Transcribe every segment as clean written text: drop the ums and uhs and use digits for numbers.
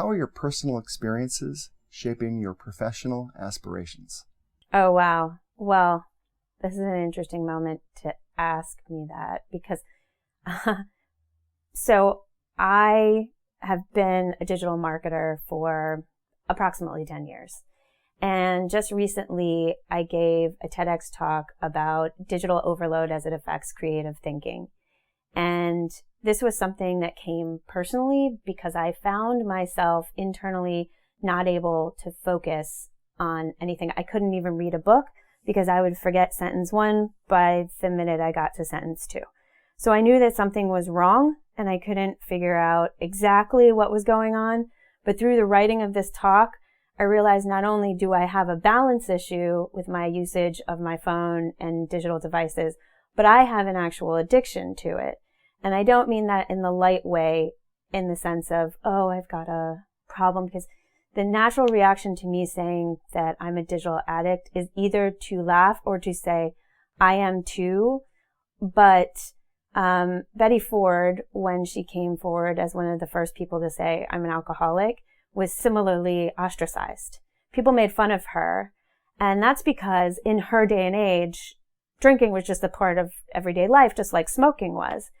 how are your personal experiences shaping your professional aspirations? Oh, wow. Well, this is an interesting moment to ask me that because, so I have been a digital marketer for approximately 10 years. And just recently, I gave a TEDx talk about digital overload as it affects creative thinking. And this was something that came personally because I found myself internally not able to focus on anything. I couldn't even read a book because I would forget sentence 1 by the minute I got to sentence 2. So I knew that something was wrong and I couldn't figure out exactly what was going on. But through the writing of this talk, I realized not only do I have a balance issue with my usage of my phone and digital devices, but I have an actual addiction to it. And I don't mean that in the light way, in the sense of, oh, I've got a problem, because the natural reaction to me saying that I'm a digital addict is either to laugh or to say, I am too. But Betty Ford, when she came forward as one of the first people to say, I'm an alcoholic, was similarly ostracized. People made fun of her. And that's because in her day and age, drinking was just a part of everyday life, just like smoking was.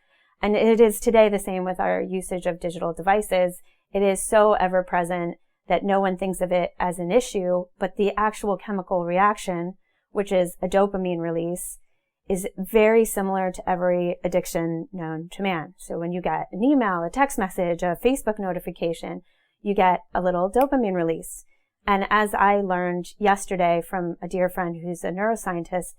And it is today the same with our usage of digital devices. It is so ever present that no one thinks of it as an issue, but the actual chemical reaction, which is a dopamine release, is very similar to every addiction known to man. So when you get an email, a text message, a Facebook notification, you get a little dopamine release. And as I learned yesterday from a dear friend who's a neuroscientist,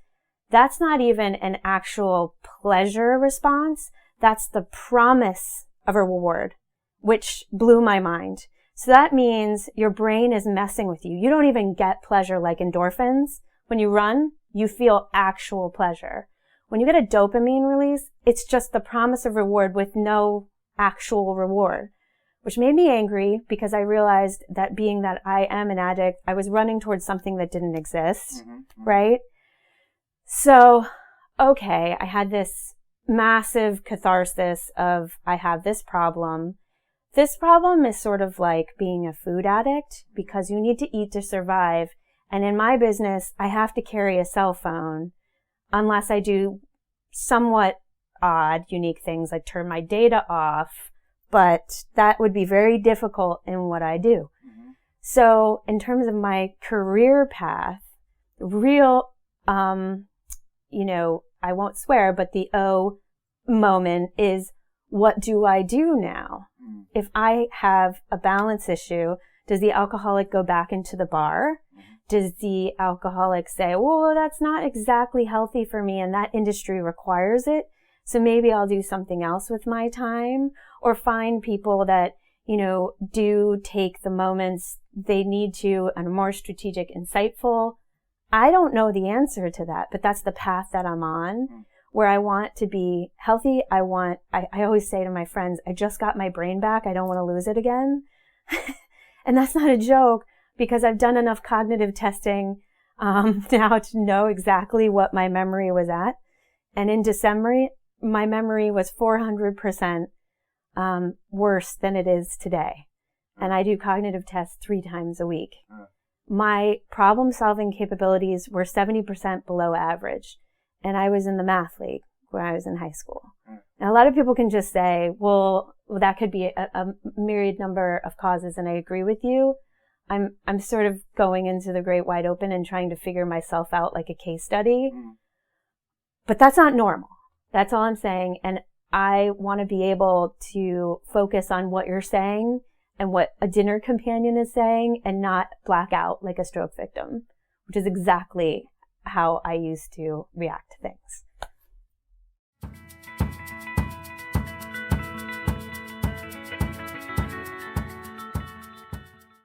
that's not even an actual pleasure response. That's the promise of a reward, which blew my mind. So that means your brain is messing with you. You don't even get pleasure like endorphins. When you run, you feel actual pleasure. When you get a dopamine release, it's just the promise of reward with no actual reward, which made me angry because I realized that being that I am an addict, I was running towards something that didn't exist, right? So, okay, I had this massive catharsis of I have this problem. This problem is sort of like being a food addict because you need to eat to survive. And in my business, I have to carry a cell phone unless I do somewhat odd, unique things like turn my data off. But that would be very difficult in what I do. So in terms of my career path, real, I won't swear, but the O moment is, what do I do now? If I have a balance issue, does the alcoholic go back into the bar? Does the alcoholic say, well, that's not exactly healthy for me and that industry requires it, so maybe I'll do something else with my time? Or find people that, do take the moments they need to and are more strategic, insightful. I don't know the answer to that, but that's the path that I'm on, where I want to be healthy. I always say to my friends, I just got my brain back. I don't want to lose it again. And that's not a joke because I've done enough cognitive testing now to know exactly what my memory was at. And in December, my memory was 400% worse than it is today. And I do cognitive tests 3 times a week. My problem-solving capabilities were 70% below average. And I was in the math league when I was in high school. Now, a lot of people can just say, well, that could be a myriad number of causes, and I agree with you. I'm sort of going into the great wide open and trying to figure myself out like a case study. But that's not normal. That's all I'm saying. And I want to be able to focus on what you're saying and what a dinner companion is saying and not black out like a stroke victim, which is exactly how I used to react to things.